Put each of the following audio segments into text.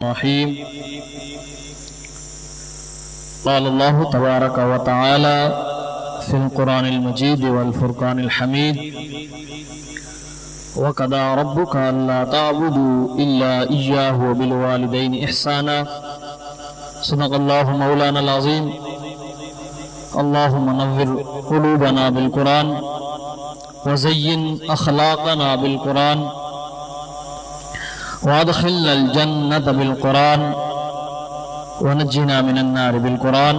الرحيم. قال الله تبارك وتعالى في القرآن المجيد والفرقان الحميد: وقضى ربك ألا تعبدوا إلا إياه وبالوالدين إحسانا. صدق الله مولانا العظيم. اللهم نور قلوبنا بالقرآن وزين أخلاقنا بالقرآن وادخلنا الجنة بالقرآن ونجنا من النار بالقرآن.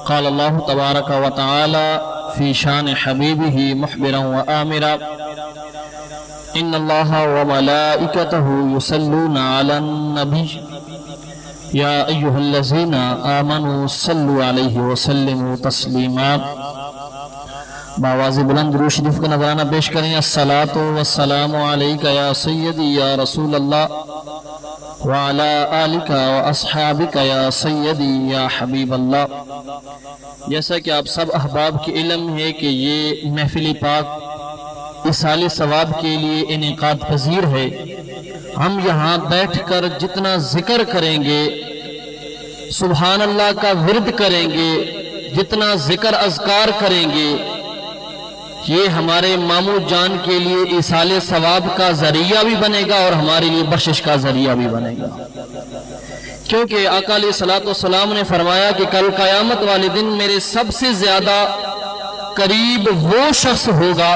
قال الله تبارك وتعالى في شان حبيبه مخبرا وآمرا: إن الله وملائكته يصلون على النبي يا أيها الذين آمنوا صلوا عليه وسلموا تسليما. باواز بلند درود شریف کا نذرانہ پیش کریں: الصلاۃ والسلام علیک یا سیدی یا رسول اللہ وعلی آلک واصحابک یا سیدی یا حبیب اللہ. جیسا کہ آپ سب احباب کے علم ہے کہ یہ محفل پاک ایصال ثواب کے لیے انعقاد پذیر ہے. ہم یہاں بیٹھ کر جتنا ذکر کریں گے، سبحان اللہ کا ورد کریں گے، جتنا ذکر اذکار کریں گے، یہ ہمارے ماموں جان کے لیے ایصال ثواب کا ذریعہ بھی بنے گا اور ہمارے لیے بخشش کا ذریعہ بھی بنے گا. کیونکہ آقا علیہ الصلوۃ والسلام نے فرمایا کہ کل قیامت والے دن میرے سب سے زیادہ قریب وہ شخص ہوگا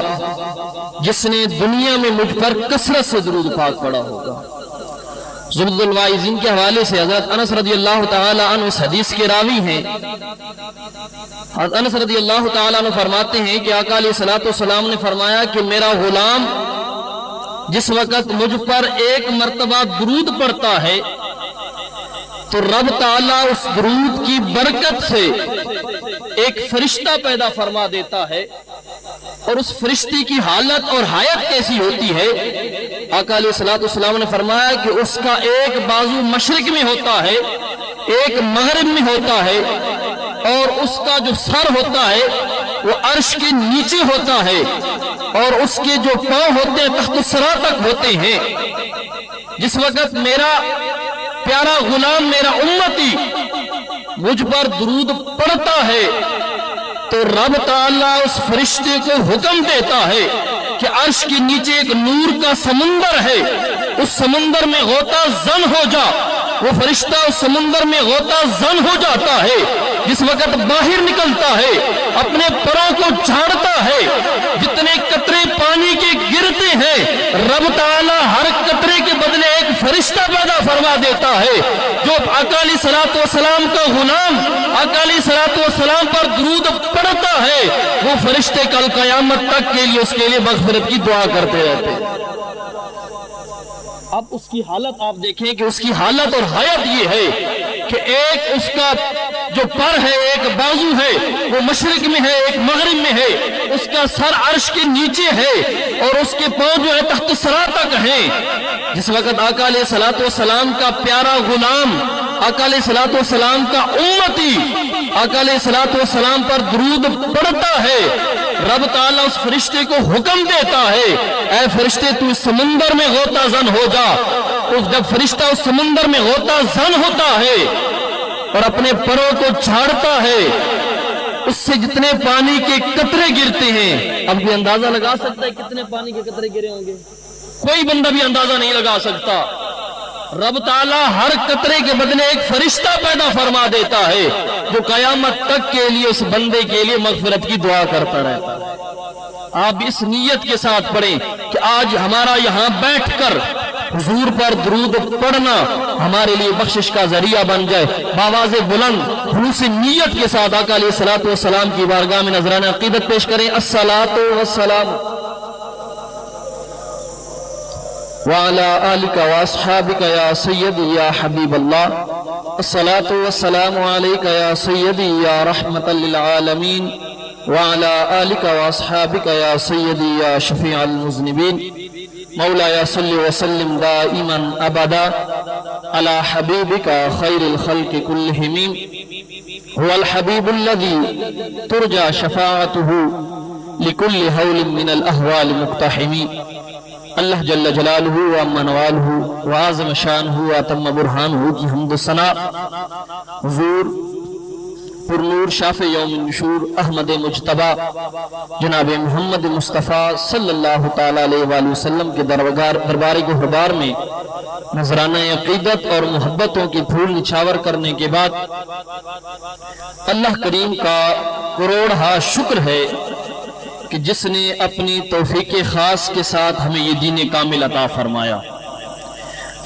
جس نے دنیا میں مجھ پر کثرت سے درود پاک پڑھا ہوگا. زبد الواعظین کے حوالے سے حضرت انس رضی اللہ تعالی عنہ اس حدیث کے راوی ہیں. حضرت انس رضی اللہ تعالی عنہ فرماتے ہیں کہ آقا علیہ الصلوۃ والسلام نے فرمایا کہ میرا غلام جس وقت مجھ پر ایک مرتبہ درود پڑھتا ہے تو رب تعالیٰ اس درود کی برکت سے ایک فرشتہ پیدا فرما دیتا ہے. اور اس فرشتے کی حالت اور حیات کیسی ہوتی ہے؟ آقا علیہ الصلوۃ والسلام نے فرمایا کہ اس کا ایک بازو مشرق میں ہوتا ہے، ایک مغرب میں ہوتا ہے، اور اس کا جو سر ہوتا ہے وہ عرش کے نیچے ہوتا ہے، اور اس کے جو پاؤں ہوتے ہیں تحت الثری تک ہوتے ہیں. جس وقت میرا پیارا غلام، میرا امتی مجھ پر درود پڑھتا ہے تو رب تعالیٰ اس فرشتے کو حکم دیتا ہے کہ عرش کے نیچے ایک نور کا سمندر ہے، اس سمندر میں غوطہ زن ہو جا. وہ فرشتہ اس سمندر میں غوطہ زن ہو جاتا ہے. جس وقت باہر نکلتا ہے اپنے پروں کو جھاڑتا ہے، جتنے قطرے پانی کے گرتے ہیں رب تعالیٰ ہر قطرے کے بدلے ایک فرشتہ پیدا فرما دیتا ہے جو آقا علیہ الصلوۃ والسلام کا غلام آقا علیہ الصلوۃ والسلام پر درود پڑھتا ہے. وہ فرشتے کل قیامت تک کے لیے اس کے لیے مغفرت کی دعا کرتے رہتے ہیں. اب اس کی حالت آپ دیکھیں کہ اس کی حالت اور حیات یہ ہے کہ ایک اس کا جو پر ہے، ایک بازو ہے وہ مشرق میں ہے، ایک مغرب میں ہے، اس کا سر عرش کے نیچے ہے اور اس کے پاؤں جو ہے تحت الثری تک ہیں. جس وقت آقا علیہ الصلوۃ والسلام کا پیارا غلام، آقا علیہ الصلوۃ والسلام کا امتی آقا علیہ الصلوۃ والسلام پر درود پڑھتا ہے، رب تعالیٰ اس فرشتے کو حکم دیتا ہے: اے فرشتے تو اس سمندر میں غوطہ زن ہو جا. جب فرشتہ اس سمندر میں غوطہ زن ہوتا ہے اور اپنے پروں کو جھاڑتا ہے، اس سے جتنے پانی کے قطرے گرتے ہیں، اب بھی اندازہ لگا سکتا ہے کتنے پانی کے قطرے گرے ہوں گے؟ کوئی بندہ بھی اندازہ نہیں لگا سکتا. رب تعالیٰ ہر قطرے کے بدلے ایک فرشتہ پیدا فرما دیتا ہے جو قیامت تک کے لیے اس بندے کے لیے مغفرت کی دعا کرتا رہتا ہے. آپ اس نیت کے ساتھ پڑھیں کہ آج ہمارا یہاں بیٹھ کر حضور پر درود پڑھنا ہمارے لیے بخشش کا ذریعہ بن جائے. باواز بلند خلوص نیت کے ساتھ آقا علیہ الصلوۃ والسلام کی بارگاہ میں نذرانہ عقیدت پیش کریں: الصلاۃ والسلام وعلى آلك واصحابك يا سيدي يا حبيب الله. الصلاة والسلام عليك يا سيدي يا رحمة للعالمين وعلى آلك واصحابك يا سيدي يا شفيع المذنبين. مولاي صل وسلم دائما أبدا على حبيبك خير الخلق كلهم. هو الحبيب الذي ترجى شفاعته لكل هول من الأهوال مقتحم. اللہ جل جلالہ و عم نوالہ و اعظم شانہ و اتم برہانہ کی حمد و ثنا حضور پرنور شاف یوم النشور احمد مجتبی جناب محمد مصطفیٰ صلی اللہ تعالیٰ علیہ وآلہ وسلم کے دربار گہربار میں نذرانہ عقیدت اور محبتوں کی پھول نچھاور کرنے کے بعد اللہ کریم کا کروڑہا شکر ہے کہ جس نے اپنی توفیق خاص کے ساتھ ہمیں یہ دین کامل عطا فرمایا،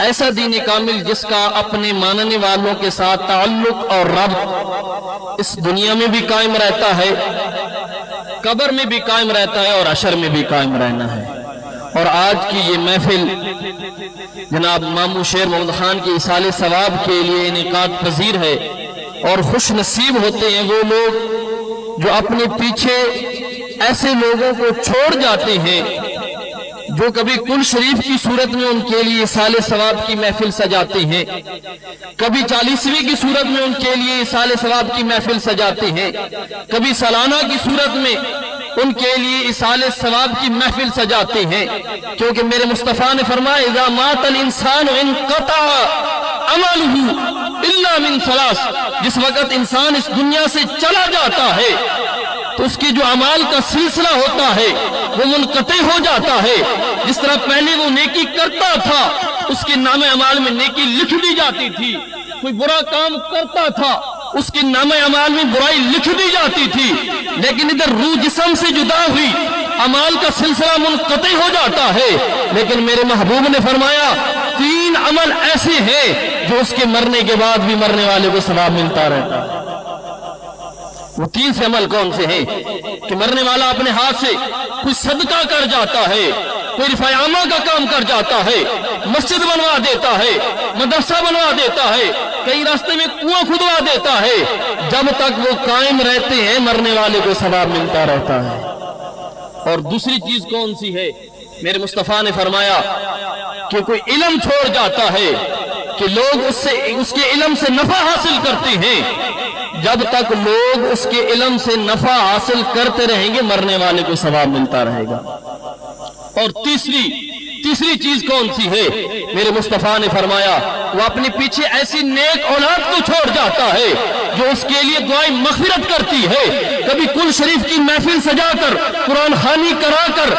ایسا دین کامل جس کا اپنے ماننے والوں کے ساتھ تعلق اور ربط اس دنیا میں بھی قائم رہتا ہے، قبر میں بھی قائم رہتا ہے اور حشر میں بھی قائم رہنا ہے۔ اور آج کی یہ محفل جناب ماموں شیر محمد خان کی ایصال ثواب کے لیے انعقاد پذیر ہے، اور خوش نصیب ہوتے ہیں وہ لوگ جو اپنے پیچھے ایسے لوگوں کو چھوڑ جاتے ہیں جو کبھی کل شریف کی صورت میں ان کے لیے ایصال ثواب کی محفل سجاتے ہیں، کبھی 40ویں کی صورت میں ان کے لیے ایصال ثواب کی محفل سجاتے ہیں، کبھی سالانہ کی صورت میں ان کے لیے ایصال ثواب کی محفل سجاتے ہیں، کیونکہ میرے مصطفیٰ نے فرمایا اذا مات الانسان انقطع عمله الا من ثلاث، جس وقت انسان اس دنیا سے چلا جاتا ہے تو اس کی جو اعمال کا سلسلہ ہوتا ہے وہ منقطع ہو جاتا ہے۔ جس طرح پہلے وہ نیکی کرتا تھا اس کے نام اعمال میں نیکی لکھ دی جاتی تھی، کوئی برا کام کرتا تھا اس کے نام اعمال میں برائی لکھ دی جاتی تھی، لیکن ادھر روح جسم سے جدا ہوئی اعمال کا سلسلہ منقطع ہو جاتا ہے۔ لیکن میرے محبوب نے فرمایا 3 عمل ایسے ہیں جو اس کے مرنے کے بعد بھی مرنے والے کو ثواب ملتا رہتا ہے۔ وہ 3 سے عمل کون سے ہیں کہ مرنے والا اپنے ہاتھ سے کوئی صدقہ کر جاتا ہے، کوئی رفع عامہ کا کام کر جاتا ہے، مسجد بنوا دیتا ہے، مدرسہ بنوا دیتا ہے، کئی راستے میں کنواں کھدوا دیتا ہے، جب تک وہ قائم رہتے ہیں مرنے والے کو ثواب ملتا رہتا ہے۔ اور دوسری چیز کون سی ہے؟ میرے مصطفیٰ نے فرمایا کہ کوئی علم چھوڑ جاتا ہے کہ لوگ اس کے علم سے نفع حاصل کرتے ہیں، جب تک لوگ اس کے علم سے نفع حاصل کرتے رہیں گے مرنے والے کو ثواب ملتا رہے گا۔ اور تیسری چیز کون سی ہے؟ میرے مصطفیٰ نے فرمایا وہ اپنے پیچھے ایسی نیک اولاد کو چھوڑ جاتا ہے جو اس کے لیے دعائیں مغفرت کرتی ہے، کبھی کل شریف کی محفل سجا کر قرآن خوانی کرا کر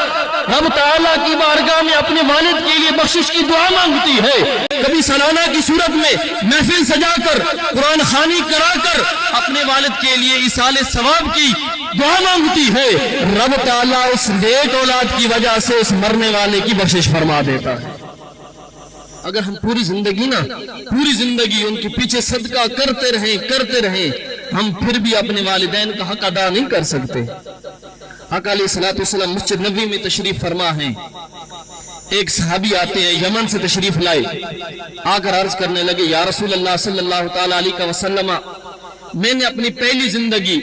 رب تعالیٰ کی بارگاہ میں اپنے والد کے لیے بخشش کی دعا مانگتی ہے، کبھی سالانہ کی صورت میں محفل سجا کر قرآن خوانی کرا کر اپنے والد کے لیے ایصال ثواب کی دعا مانگتی ہے، رب تعالیٰ اس نیک اولاد کی وجہ سے اس مرنے والے کی بخشش فرما دیتا ہے۔ اگر ہم پوری زندگی ان کے پیچھے صدقہ کرتے رہیں ہم پھر بھی اپنے والدین کا حق ادا نہیں کر سکتے۔ حق علیہ الصلوۃ والسلام مسجد نبوی میں تشریف فرما ہیں، ایک صحابی آتے ہیں یمن سے تشریف لائے، آ کر عرض کرنے لگے یا رسول اللہ صلی اللہ تعالیٰ علیہ وسلم، میں نے اپنی پہلی زندگی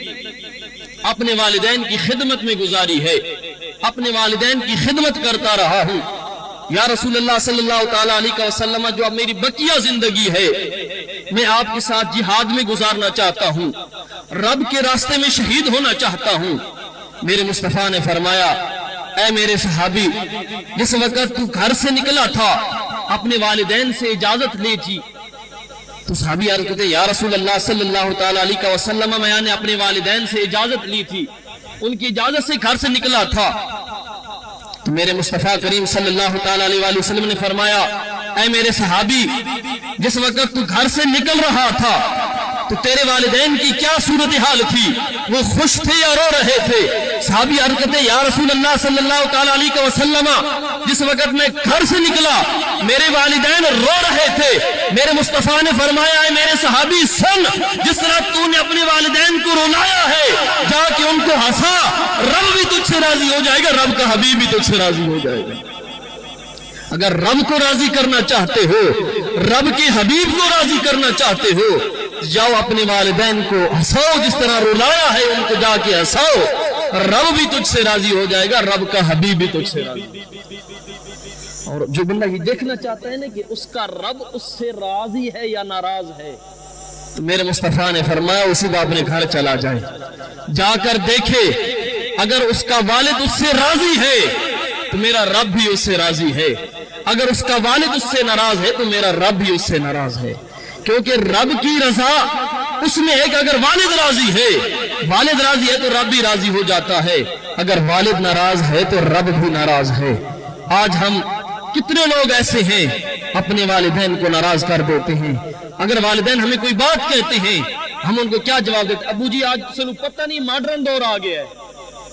اپنے والدین کی خدمت میں گزاری ہے، اپنے والدین کی خدمت کرتا رہا ہوں، یا رسول اللہ صلی اللہ تعالیٰ علیہ وسلم جو اب میری بقیہ زندگی ہے میں آپ کے ساتھ جہاد میں گزارنا چاہتا ہوں، رب کے راستے میں شہید ہونا چاہتا ہوں۔ میرے مصطفیٰ نے فرمایا اے میرے صحابی، جس وقت تو گھر سے نکلا تھا اپنے والدین سے اجازت لی تھی؟ تو صحابی عرض کرتے یا رسول اللہ صلی اللہ تعالیٰ علیہ وسلم میں نے اپنے والدین سے اجازت لی تھی، ان کی اجازت سے گھر سے نکلا تھا۔ تو میرے مصطفیٰ کریم صلی اللہ تعالیٰ علیہ وسلم نے فرمایا اے میرے صحابی، جس وقت تو گھر سے نکل رہا تھا تو تیرے والدین کی کیا صورتحال تھی؟ وہ خوش تھے یا رو رہے تھے؟ صحابی عرض کرتے یا رسول اللہ صلی اللہ تعالیٰ علیہ وسلم، جس وقت میں گھر سے نکلا میرے والدین رو رہے تھے۔ میرے مصطفیٰ نے فرمایا اے میرے صحابی سن، جس طرح تو نے اپنے والدین کو رلایا ہے جا کے ان کو ہنسا، رب بھی تجھ سے راضی ہو جائے گا، رب کا حبیب بھی تجھ سے راضی ہو جائے گا۔ اگر رب کو راضی کرنا چاہتے ہو، رب کے حبیب کو راضی کرنا چاہتے ہو، جاؤ اپنے والدین کو ہنساؤ، جس طرح رلایا ہے ان کو جا کے ہنساؤ، رب بھی تجھ سے راضی ہو جائے گا، رب کا حبیب بھی تجھ سے راضی۔ اور جو بندہ یہ دیکھنا چاہتا ہے نا کہ اس کا رب اس سے راضی ہے یا ناراض ہے، تو میرے مصطفیٰ نے فرمایا اسی کو اپنے گھر چلا جائے، جا کر دیکھے اگر اس کا والد اس سے راضی ہے تو میرا رب بھی اس سے راضی ہے، اگر اس کا والد اس سے ناراض ہے تو میرا رب بھی اس سے ناراض ہے، کیونکہ رب کی رضا اس میں ہے کہ اگر والد راضی ہے تو رب بھی راضی ہو جاتا ہے، اگر والد ناراض ہے تو رب بھی ناراض ہے۔ آج ہم کتنے لوگ ایسے ہیں اپنے والدین کو ناراض کر دیتے ہیں، اگر والدین ہمیں کوئی بات کہتے ہیں ہم ان کو کیا جواب دیتے؟ ابو جی آج تسانو پتہ نہیں ماڈرن دور آ گیا ہے،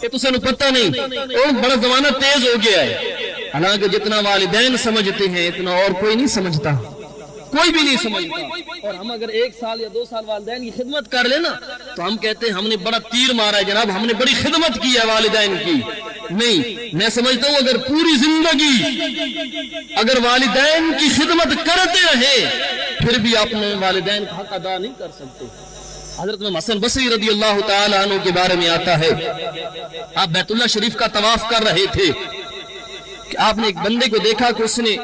یہ تسانو پتہ نہیں، اور بڑا زمانہ تیز ہو گیا ہے۔ حالانکہ جتنا والدین سمجھتے ہیں اتنا اور کوئی نہیں سمجھتا، کوئی بھی نہیں سمجھتا۔ اور ہم اگر 1 سال یا 2 سال والدین کی خدمت کر لینا تو ہم کہتے ہیں ہم نے بڑا تیر مارا ہے جناب، ہم نے بڑی خدمت کی ہے والدین کی۔ نہیں، میں سمجھتا ہوں اگر پوری زندگی اگر والدین کی خدمت کرتے رہے پھر بھی اپنے والدین کا حق ادا نہیں کر سکتے۔ حضرت حسن بصری رضی اللہ تعالی عنہ کے بارے میں آتا ہے، آپ بیت اللہ شریف کا طواف کر رہے تھے کہ آپ نے ایک بندے کو دیکھا کہ اس نے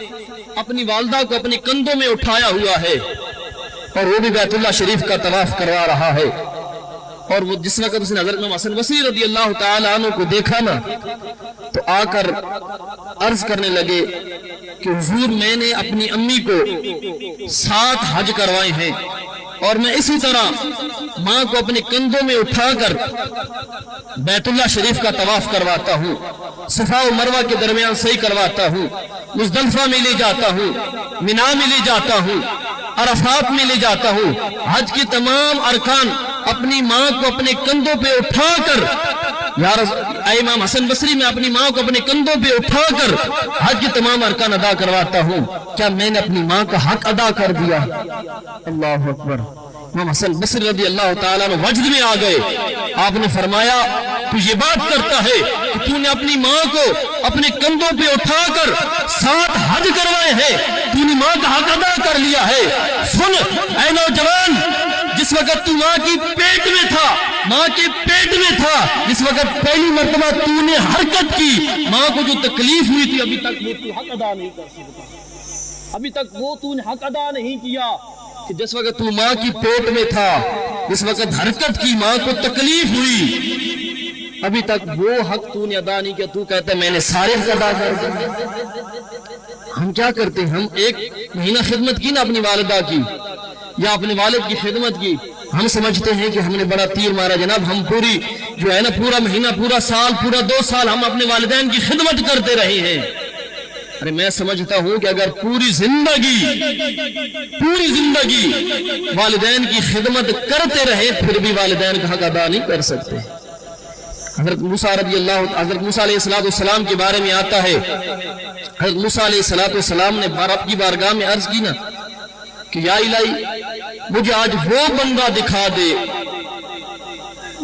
اپنی والدہ کو اپنے کندھوں میں اٹھایا ہوا ہے اور وہ بھی بیت اللہ شریف کا طواف کروا رہا ہے، اور وہ جس وقت اس نے حضرت حسن بصری رضی اللہ تعالی عنہ کو دیکھا نا تو آ کر عرض کرنے لگے کہ حضور میں نے اپنی امی کو 7 حج کروائے ہیں اور میں اسی طرح ماں کو اپنے کندھوں میں اٹھا کر بیت اللہ شریف کا طواف کرواتا ہوں، صفا و مروہ کے درمیان صحیح کرواتا ہوں، مزدلفہ میں لے جاتا ہوں، مینا میں لے جاتا ہوں، عرفات میں لے جاتا ہوں، حج کی تمام ارکان اپنی ماں کو اپنے کندھوں پہ اٹھا کر اے امام حسن بصری میں اپنی ماں کو اپنے کندھوں پہ اٹھا کر حج کی تمام ارکان ادا کرواتا ہوں، کیا میں نے اپنی ماں کا حق ادا کر دیا؟ اللہ اکبر۔ امام حسن بصری رضی اللہ تعالیٰ عنہ وجد میں آ گئے، آپ نے فرمایا تو یہ بات کرتا ہے کہ تو نے اپنی ماں کو اپنے کندھوں پہ اٹھا کر 7 حج کروائے ہیں، تو نے ماں کا حق ادا کر لیا ہے۔ سن اے نوجوان، جس وقت تو ماں کی پیٹ میں تھا، ماں کے پیٹ میں تھا، جس وقت پہلی مرتبہ تو نے حرکت کی، ماں کو جو تکلیف ہوئی تھی ابھی تک وہ تو حق ادا نہیں کر سکتا، ابھی تک وہ تو نے حق ادا نہیں کیا کہ جس وقت تو ماں کی پیٹ میں تھا، جس وقت حرکت کی، ماں کو تکلیف ہوئی، ابھی تک وہ حق تو نے ادا نہیں کیا، تو کہتا ہے میں نے سارے حق ادا کر دیے۔ ہم کیا کرتے ہیں؟ ہم 1 مہینہ خدمت کی نا اپنی والدہ کی یا اپنے والد کی خدمت کی، ہم سمجھتے ہیں کہ ہم نے بڑا تیر مارا جناب، ہم پوری جو ہے نا پورا مہینہ، پورا سال، پورا 2 سال ہم اپنے والدین کی خدمت کرتے رہے ہیں۔ ارے میں سمجھتا ہوں کہ اگر پوری زندگی والدین کی خدمت کرتے رہے پھر بھی والدین کا حق ادا نہیں کر سکتے۔ حضرت موسیٰ علیہ السلام کے بارے میں آتا ہے، حضرت موسیٰ علیہ السلام نے رب کی بارگاہ میں عرض کی نا کہ یا الہی مجھے آج وہ بندہ دکھا دے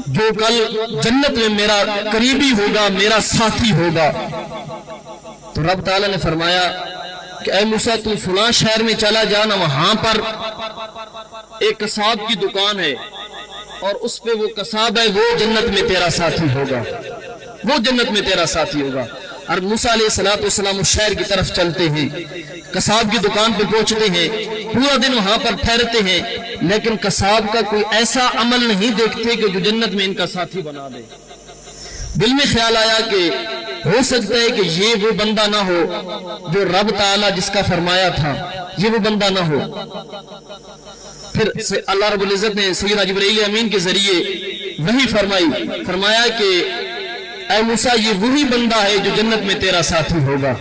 جو کل جنت میں میرا قریبی ہوگا، میرا ساتھی ہوگا۔ تو رب تعالیٰ نے فرمایا کہ اے موسیٰ تم فلاں شہر میں چلا جانا، وہاں پر ایک قصاب کی دکان ہے اور اس پہ وہ قصاب ہے، وہ جنت میں تیرا ساتھی ہوگا، وہ جنت میں تیرا ساتھی ہوگا۔ اور موسیٰ علیہ السلام اس شہر کی طرف چلتے ہیں، قصاب کی دکان پہ پہنچتے ہیں، پورا دن وہاں پر ٹھہرتے ہیں، لیکن قصاب کا کوئی ایسا عمل نہیں دیکھتے کہ جو جنت میں ان کا ساتھی بنا دے۔ دل میں خیال آیا کہ ہو سکتا ہے کہ یہ وہ بندہ نہ ہو جو رب تعالیٰ جس کا فرمایا تھا، یہ وہ بندہ نہ ہو۔ پھر اللہ رب العزت نے سیدنا جبرائیل امین کے ذریعے وحی فرمایا کہ اے موسیٰ یہ وہی بندہ ہے جو جنت میں تیرا ساتھی ہوگا۔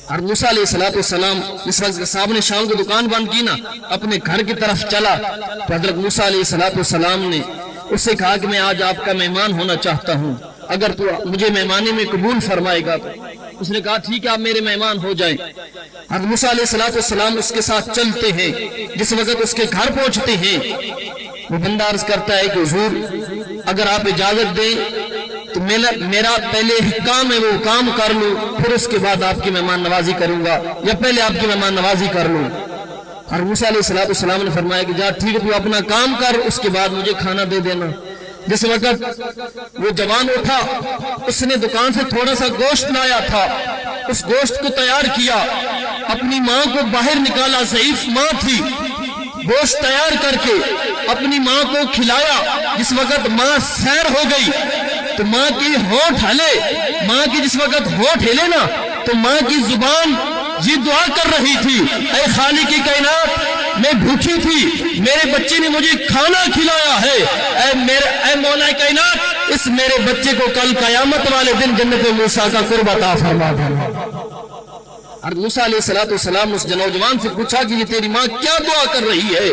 اور موسیٰ علیہ السلام اس وقت صاحب نے شام کو دکان بند کی نا، اپنے گھر کی طرف چلا تو حضرت موسیٰ علیہ السلام نے اس سے کہا کہ میں آج آپ کا مہمان ہونا چاہتا ہوں، اگر تو مجھے مہمانی میں قبول فرمائے گا تو۔ اس نے کہا ٹھیک ہے آپ میرے مہمان ہو جائیں۔ حضرت موسیٰ علیہ السلام اس کے ساتھ چلتے ہیں، جس وقت اس کے گھر پہنچتے ہیں وہ بندہ عرض کرتا ہے کہ حضور اگر آپ اجازت دیں تو میرا پہلے کام ہے وہ کام کر لوں، پھر اس کے بعد آپ کی مہمان نوازی کروں گا، یا پہلے آپ کی مہمان نوازی کر لوں۔ اور موسیٰ علیہ السلام نے فرمایا کہ جا ٹھیک ہے تو اپنا کام کر، اس کے بعد مجھے کھانا دے دینا۔ جس وقت وہ جوان اٹھا، اس نے دکان سے تھوڑا سا گوشت لایا تھا، اس گوشت کو تیار کیا، اپنی ماں کو باہر نکالا، ضعیف ماں تھی، گوشت تیار کر کے اپنی ماں کو کھلایا۔ جس وقت ماں سیر ہو گئی تو ماں کی ہونٹ ہلے، ماں کی جس وقت ہونٹ ہلے نا تو ماں کی زبان یہ دعا کر رہی تھی، اے خالق کائنات میں بھوکی تھی، میرے بچے نے مجھے کھانا کھلایا ہے، اے مولا کائنات اس میرے بچے کو کل قیامت والے دن جنت موسیٰ کا قرب عطا فرما دینا۔ اور موسیٰ علیہ السلام نے اس نوجوان سے پوچھا کہ یہ تیری ماں کیا دعا کر رہی ہے؟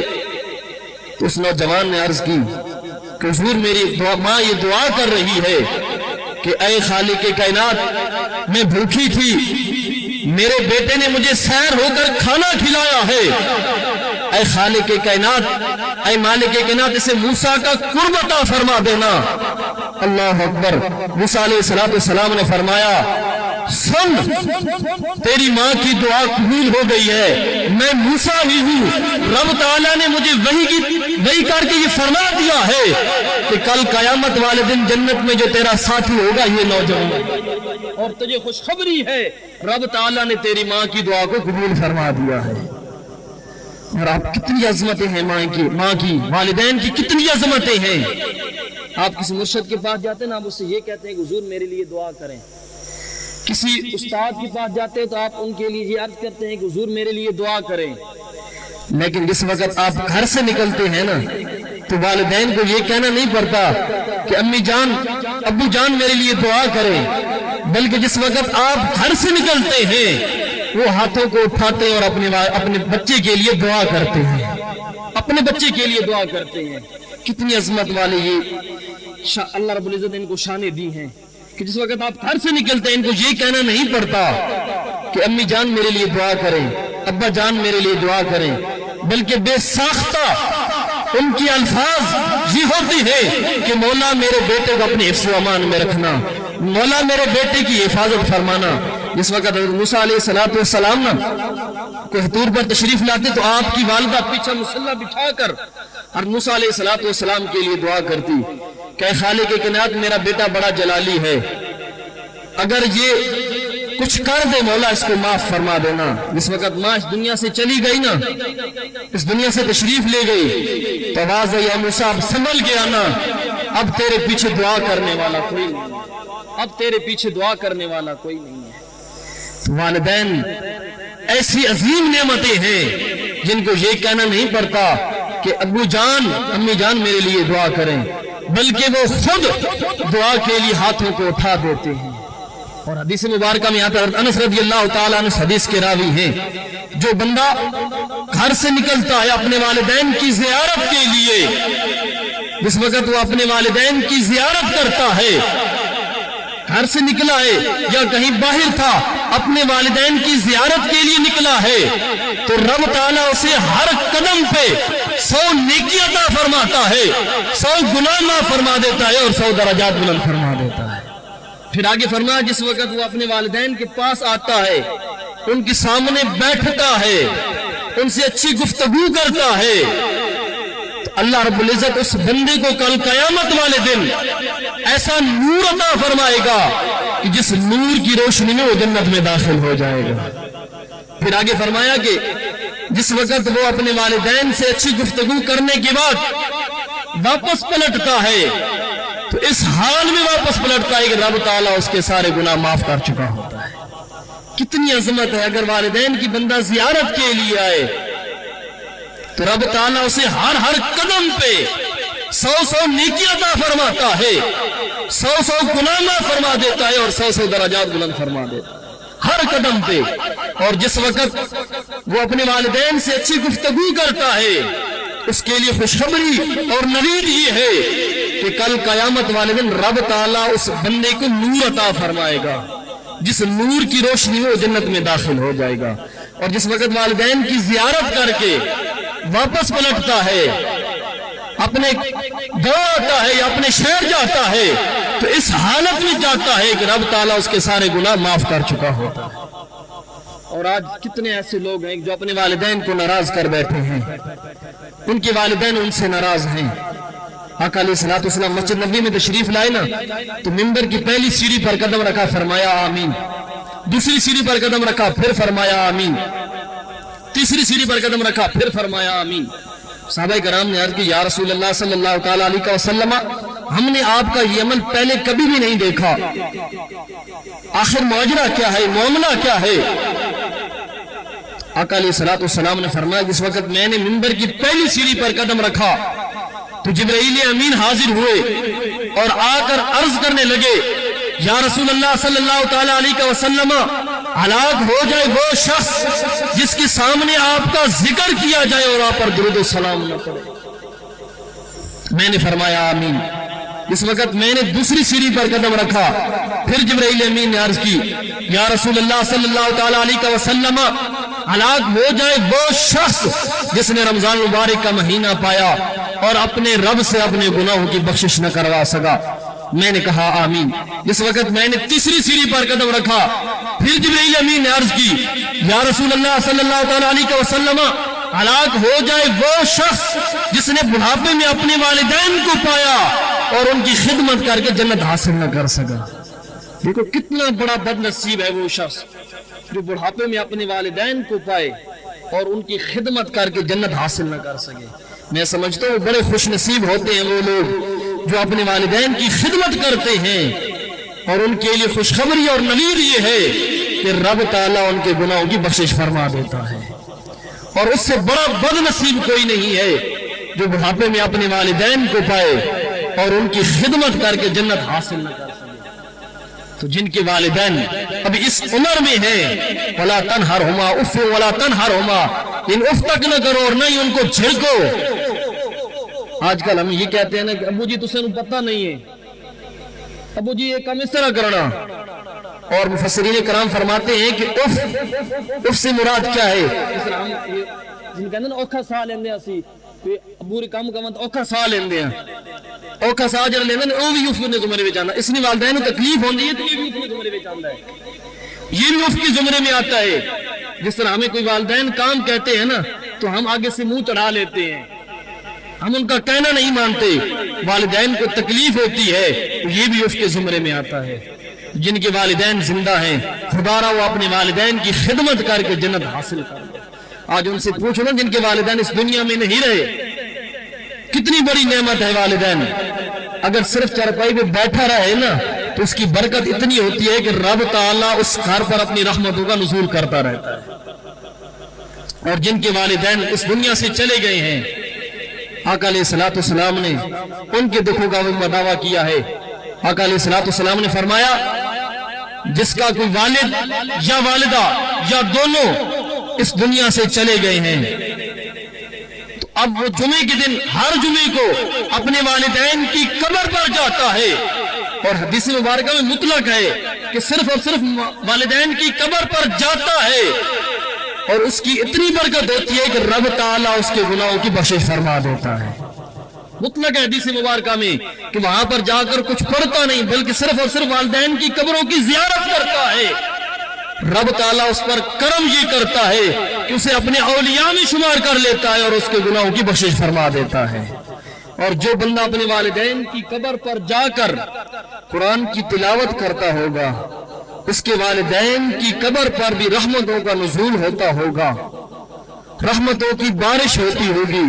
تو اس نوجوان نے عرض کی کہ حضور میری ماں یہ دعا کر رہی ہے کہ اے خالق کائنات میں بھوکی تھی، میرے بیٹے نے مجھے سیر ہو کر کھانا کھلایا ہے، اے خالق کائنات اے مالک کائنات اسے موسیٰ کا قرب عطا فرما دینا۔ اللہ اکبر۔ موسیٰ علیہ السلام نے فرمایا سن تیری ماں کی دعا قبول ہو گئی ہے، میں موسیٰ ہی ہوں، رب تعالیٰ نے مجھے وحی کر کے یہ فرما دیا ہے کہ کل قیامت والے دن جنت میں جو تیرا ساتھی ہوگا یہ نوجوان، اور تجھے خوشخبری ہے رب تعالیٰ نے تیری ماں کی دعا کو قبول فرما دیا ہے۔ اور آپ کتنی عظمتیں ہیں ماں کی والدین کی کتنی عظمتیں ہیں۔ آپ کسی مرشد کے پاس جاتے ہیں نا، آپ اس سے یہ کہتے ہیں کہ حضور میرے لیے دعا کریں، کسی استاد کے پاس جاتے ہیں تو آپ ان کے لیے یہ عرض کرتے ہیں کہ حضور میرے لیے دعا کریں، لیکن جس وقت آپ گھر سے نکلتے ہیں نا تو والدین کو یہ کہنا نہیں پڑتا کہ امی جان ابو جان میرے لیے دعا کریں، بلکہ جس وقت آپ گھر سے نکلتے ہیں وہ ہاتھوں کو اٹھاتے ہیں اور اپنے بچے کے لیے دعا کرتے ہیں، اپنے بچے کے لیے دعا کرتے ہیں۔ کتنی عظمت والے یہ اللہ رب العزت نے ان کو شانیں دی ہیں کہ جس وقت آپ گھر سے نکلتے ہیں ان کو یہ کہنا نہیں پڑتا کہ امی جان میرے لیے دعا کریں، ابا جان میرے لیے دعا کریں، بلکہ بے ساختہ ان کی الفاظ یہ ہوتی ہے کہ مولا میرے بیٹے کو اپنے حفظ و امان میں رکھنا، مولا میرے بیٹے کی حفاظت فرمانا۔ جس وقت حضرت موسیٰ علیہ السلام کوہ طور پر تشریف لاتے تو آپ کی والدہ پیچھے مصلی بٹھا کر اور موسیٰ علیہ السلام کے لیے دعا کرتی کہ اے خالق کائنات میرا بیٹا بڑا جلالی ہے، اگر یہ کچھ کر دے مولا اس کو معاف فرما دینا۔ جس وقت ماں اس دنیا سے چلی گئی نا، اس دنیا سے تشریف لے گئی تو آواز ہے یا موسیٰ اب سنبھل کے آنا، اب تیرے پیچھے دعا کرنے والا کوئی نہیں، اب تیرے پیچھے دعا کرنے والا کوئی نہیں ہے۔ والدین ایسی عظیم نعمتیں ہیں جن کو یہ کہنا نہیں پڑتا کہ ابو جان امی جان میرے لیے دعا کریں، بلکہ وہ خود دعا کے لیے ہاتھوں کو اٹھا دیتے ہیں۔ اور حدیث مبارکہ میں آتا ہے انس رضی اللہ تعالیٰ عنہ حدیث کے راوی ہیں، جو بندہ گھر سے نکلتا ہے اپنے والدین کی زیارت کے لیے، جس وقت وہ اپنے والدین کی زیارت کرتا ہے، گھر سے نکلا ہے یا کہیں باہر تھا اپنے والدین کی زیارت کے لیے نکلا ہے، تو رب تعالیٰ اسے ہر قدم پہ 100 نیکی عطا فرماتا ہے، 100 گناہ معاف فرما دیتا ہے اور 100 درجات بلند فرما دیتا ہے۔ پھر آگے فرمایا جس وقت وہ اپنے والدین کے پاس آتا ہے، ان کے سامنے بیٹھتا ہے، ان سے اچھی گفتگو کرتا ہے، تو اللہ رب العزت اس بندے کو کل قیامت والے دن ایسا نور عطا فرمائے گا کہ جس نور کی روشنی میں وہ جنت میں داخل ہو جائے گا۔ پھر آگے فرمایا کہ جس وقت وہ اپنے والدین سے اچھی گفتگو کرنے کے بعد واپس پلٹتا ہے تو اس حال میں واپس پلٹتا ہے کہ رب تعالیٰ اس کے سارے گناہ معاف کر چکا ہوتا ہے۔ کتنی عظمت ہے، اگر والدین کی بندہ زیارت کے لیے آئے تو رب تعالیٰ اسے ہر قدم پہ 100 نیکی عطا فرماتا ہے، 100 گناہ معاف فرما دیتا ہے اور 100 درجات بلند فرما دیتا ہے ہر قدم پہ۔ اور جس وقت وہ اپنے والدین سے اچھی گفتگو کرتا ہے اس کے لیے خوشخبری اور نوید یہ ہے کہ کل قیامت والے دن رب تعالیٰ اس بندے کو نور عطا فرمائے گا، جس نور کی روشنی میں وہ جنت میں داخل ہو جائے گا۔ اور جس وقت والدین کی زیارت کر کے واپس پلٹتا ہے، اپنے گاؤں آتا ہے یا اپنے شہر جاتا ہے تو اس حالت میں جاتا ہے کہ رب تعالیٰ اس کے سارے گناہ معاف کر چکا ہوتا ہے۔ اور آج کتنے ایسے لوگ ہیں جو اپنے والدین کو ناراض کر بیٹھے ہیں، ان کے والدین ان سے ناراض ہیں۔ آقا علیہ الصلوۃ والسلام مسجد نبوی میں تشریف لائے نا تو منبر کی پہلی سیڑھی پر قدم رکھا، فرمایا آمین، دوسری سیڑھی پر قدم رکھا پھر فرمایا آمین، تیسری سیڑھی پر قدم رکھا پھر فرمایا آمین۔ صحابہ کرام نے عرض کی یا رسول اللہ صلی اللہ تعالیٰ علیہ وسلم ہم نے آپ کا یہ عمل پہلے کبھی بھی نہیں دیکھا، آخر ماجرا کیا ہے، معاملہ کیا ہے؟ آقا علیہ الصلوۃ والسلام نے فرمایا جس وقت میں نے منبر کی پہلی سیڑھی پر قدم رکھا تو جبرائیل امین حاضر ہوئے اور آ کر عرض کرنے لگے، یا رسول اللہ صلی اللہ تعالی علیہ وسلم، ہلاک ہو جائے وہ شخص جس کے سامنے آپ کا ذکر کیا جائے اور آپ پر درود و سلام نہ پڑے۔ میں نے فرمایا آمین۔ اس وقت میں نے دوسری سیڑھی پر قدم رکھا، پھر جبرائیل امین نے عرض کی، یا رسول اللہ صلی اللہ تعالی علیہ وسلم، ہلاک ہو جائے وہ شخص جس نے رمضان مبارک کا مہینہ پایا اور اپنے رب سے اپنے گناہوں کی بخشش نہ کروا سکا۔ میں نے کہا آمین۔ جس وقت میں نے تیسری سیڑھی پر قدم رکھا، پھر جبرائیل امین نے عرض کی، یا رسول اللہ صلی اللہ تعالی علیہ وسلم، ہلاک ہو جائے وہ شخص جس نے بڑھاپے میں اپنے والدین کو پایا اور ان کی خدمت کر کے جنت حاصل نہ کر سکا۔ دیکھو کتنا بڑا بد نصیب ہے وہ شخص جو بڑھاپے میں اپنے والدین کو پائے اور ان کی خدمت کر کے جنت حاصل نہ کر سکے۔ میں سمجھتا ہوں بڑے خوش نصیب ہوتے ہیں وہ لوگ جو اپنے والدین کی خدمت کرتے ہیں، اور ان کے لیے خوشخبری اور نوید یہ ہے کہ رب تعالیٰ ان کے گناہوں کی بخشش فرما دیتا ہے، اور اس سے بڑا بد نصیب کوئی نہیں ہے جو بڑھاپے میں اپنے والدین کو پائے اور ان کی خدمت کر کے جنت حاصل نہ کر سکے۔ تو جن کے والدین ابھی اس عمر میں ہیں، وَلَا تَنْهَرْهُمَا اُفٍّ وَلَا تَنْهَرْهُمَا، ان اف تک نہ کرو اور نہ ہی ان کو جھڑکو۔ آج کل ہم یہ کہتے ہیں نا کہ ابو جی تسے پتہ نہیں ہے، ابو جی یہ کام اس طرح کرنا، اور مفسرین کرام فرماتے ہیں کہ اف سے مراد کیا ہے؟ جن کہتے ہیں نا اوکھا سا لیندے اسی ابو ری کام کمت اوکھا سا لیندے ہیں، اوکھا سا جڑا لیندے ہیں وہ بھی اف نے زمرے وچ آندا، اس نے والدین کو تکلیف ہوندی ہے تو یہ بھی اف نے زمرے وچ آندا ہے، یہ بھی اف کے زمرے میں آتا ہے۔ جس طرح ہمیں کوئی والدین کام کہتے ہیں نا تو ہم آگے سے منہ چڑھا لیتے ہیں، ہم ان کا کہنا نہیں مانتے، والدین کو تکلیف ہوتی ہے، یہ بھی اف کے زمرے میں آتا ہے۔ جن کے والدین زندہ ہیں خدا را وہ اپنے والدین کی خدمت کر کے جنت حاصل کر۔ آج ان سے پوچھو نا جن کے والدین اس دنیا میں نہیں رہے، کتنی بڑی نعمت ہے والدین۔ اگر صرف چارپائی پہ بیٹھا رہے نا تو اس کی برکت اتنی ہوتی ہے کہ رب تعالیٰ اس گھر پر اپنی رحمتوں کا نزول کرتا رہتا ہے۔ اور جن کے والدین اس دنیا سے چلے گئے ہیں، آقا علیہ الصلوۃ والسلام نے ان کے دکھوں کا وہ دعویٰ کیا ہے۔ آقا علیہ الصلوۃ والسلام نے فرمایا جس کا کوئی والد یا والدہ یا دونوں اس دنیا سے چلے گئے ہیں تو اب وہ جمعے کے دن ہر جمعے کو اپنے والدین کی قبر پر جاتا ہے، اور حدیث مبارکہ میں مطلق ہے کہ صرف اور صرف والدین کی قبر پر جاتا ہے، اور اس کی اتنی برکت ہوتی ہے کہ رب تعالیٰ اس کے گناہوں کی بخشش فرما دیتا ہے۔ مطلق ہے حدیث مبارکہ میں کہ وہاں پر جا کر کچھ پڑھتا نہیں بلکہ صرف اور صرف والدین کی قبروں کی زیارت کرتا ہے، رب تعالیٰ اس پر کرم یہ کرتا ہے کہ اسے اپنے اولیاء میں شمار کر لیتا ہے اور اس کے گناہوں کی بخشش فرما دیتا ہے۔ اور جو بندہ اپنے والدین کی قبر پر جا کر قرآن کی تلاوت کرتا ہوگا، اس کے والدین کی قبر پر بھی رحمتوں کا نزول ہوتا ہوگا، رحمتوں کی بارش ہوتی ہوگی،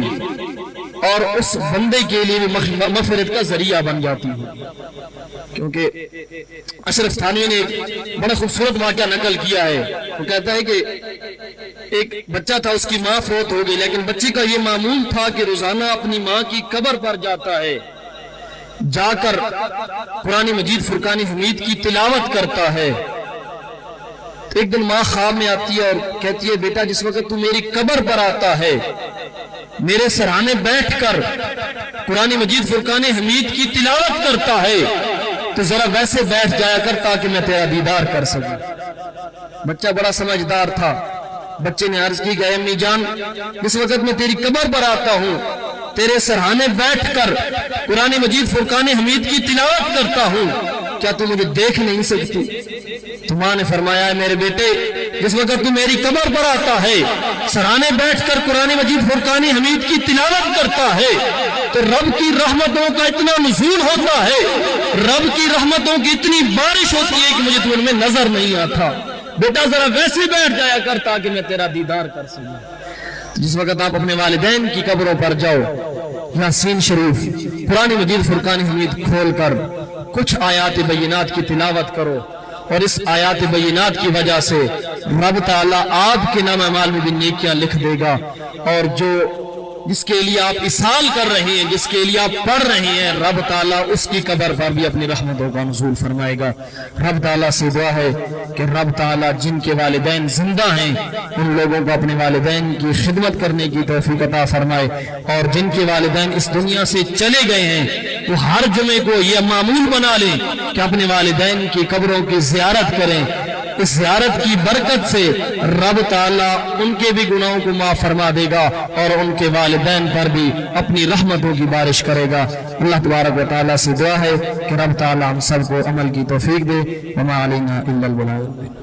اور اس بندے کے لیے بھی مغفرت کا ذریعہ بن جاتی ہے۔ کیونکہ اشرف تھانوی نے ایک بڑا خوبصورت واقعہ نقل کیا ہے، وہ کہتا ہے کہ ایک بچہ تھا، اس کی ماں فوت ہو گئی، لیکن بچے کا یہ معمول تھا کہ روزانہ اپنی ماں کی قبر پر جاتا ہے، جا کر قرآن مجید فرقان حمید کی تلاوت کرتا ہے۔ ایک دن ماں خواب میں آتی ہے اور کہتی ہے بیٹا جس وقت تو میری قبر پر آتا ہے میرے سرانے بیٹھ کر قرآن مجید فرقان حمید کی تلاوت کرتا ہے تو ذرا ویسے بیٹھ جایا کر تاکہ میں تیرا دیدار کر سکوں۔ بچہ بڑا سمجھدار تھا، بچے نے عرض کی کہ اے امی جان جس وقت میں تیری قبر پر آتا ہوں تیرے سرانے بیٹھ کر قرآن مجید فرقان حمید کی تلاوت کرتا ہوں، کیا تو مجھے دیکھ نہیں سکتی؟ تو ماں نے فرمایا ہے میرے بیٹے جس وقت تو میری قبر پر آتا ہے سرانے بیٹھ کر قرآن مجید فرقان حمید کی تلاوت کرتا ہے تو رب کی رحمتوں کا اتنا نزول ہوتا ہے، رب کی رحمتوں کی اتنی بارش ہوتی ہے کہ مجھے تو ان میں نظر نہیں آتا۔ بیٹا ذرا ویسے بیٹھ جایا کر تاکہ میں تیرا دیدار کر سکوں۔ جس وقت آپ اپنے والدین کی قبروں پر جاؤ یاسین شریف قرآن مجید فرقان حمید کھول کر کچھ آیات بینات کی تلاوت کرو، اور اس آیات بینات کی وجہ سے رب تعالیٰ آپ کے نام اعمال میں بھی نیکیاں لکھ دے گا، اور جس کے لیے آپ اصال کر رہے ہیں، جس کے لیے آپ پڑھ رہے ہیں، رب تعالیٰ اس کی قبر پر بھی اپنی رحمتوں کا نزول فرمائے گا۔ رب تعالیٰ سے دعا ہے کہ رب تعالیٰ جن کے والدین زندہ ہیں ان لوگوں کو اپنے والدین کی خدمت کرنے کی توفیق عطا فرمائے، اور جن کے والدین اس دنیا سے چلے گئے ہیں وہ ہر جمعے کو یہ معمول بنا لیں کہ اپنے والدین کی قبروں کی زیارت کریں۔ اس زیارت کی برکت سے رب تعالیٰ ان کے بھی گناہوں کو معاف فرما دے گا اور ان کے والدین پر بھی اپنی رحمتوں کی بارش کرے گا۔ اللہ تبارک و تعالیٰ سے دعا ہے کہ رب تعالیٰ ہم سب کو عمل کی توفیق دے۔ وما علینا الا البلاغ۔